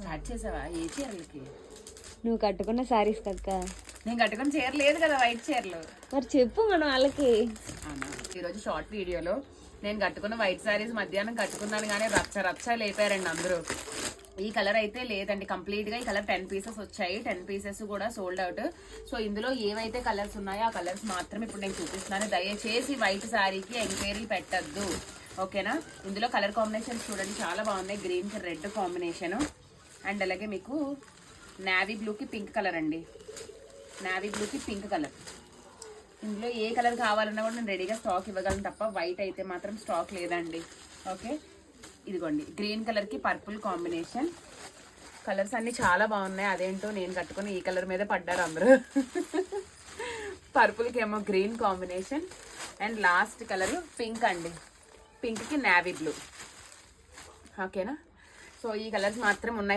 Start చేసావా ఏ చీరలకి? నువ్వు కట్టుకున్న సారీస్ కక్క. నేను కట్టుకున్న చీర లేదు కదా, వైట్ చీరలు. మరి చెప్పు మనం వాళ్ళకి. ఈరోజు షార్ట్ వీడియోలో నేను కట్టుకున్న వైట్ సారీస్ మధ్యాహ్నం కట్టుకున్నాను కానీ రచ్చ రచ్చ లేపారండి అందరూ. ఈ కలర్ అయితే లేదండి కంప్లీట్ గా. ఈ కలర్ 10 పీసెస్ వచ్చాయి, 10 పీసెస్ కూడా సోల్డ్ అవుట్. సో ఇందులో ఏవైతే కలర్స్ ఉన్నాయో ఆ కలర్స్ మాత్రం ఇప్పుడు నేను చూపిస్తున్నాను. దయచేసి వైట్ సారీకి ఎంక్వైరీ పెట్టద్దు, ఓకేనా? ఇందులో కలర్ కాంబినేషన్ చూడండి చాలా బాగున్నాయి. గ్రీన్ కి రెడ్ కాంబినేషన్ అండ్ అలాగే మీకు నావీ బ్లూకి పింక్ కలర్ అండి. నావీ బ్లూకి పింక్ కలర్. ఇందులో ఏ కలర్ కావాలన్నా కూడా నేను రెడీగా స్టాక్ ఇవ్వగలను తప్ప వైట్ అయితే మాత్రం స్టాక్ లేదండి. ఓకే, ఇదిగోండి గ్రీన్ కలర్కి పర్పుల్ కాంబినేషన్. కలర్స్ అన్నీ చాలా బాగున్నాయి. అదేంటో నేను కట్టుకుని ఈ కలర్ మీద పడ్డారు అందరూ. పర్పుల్కి ఏమో green combination and last colour pink అండి. పింక్కి నావీ బ్లూ, ఓకేనా? సో ఈ కలర్స్ మాత్రం ఉన్నాయి.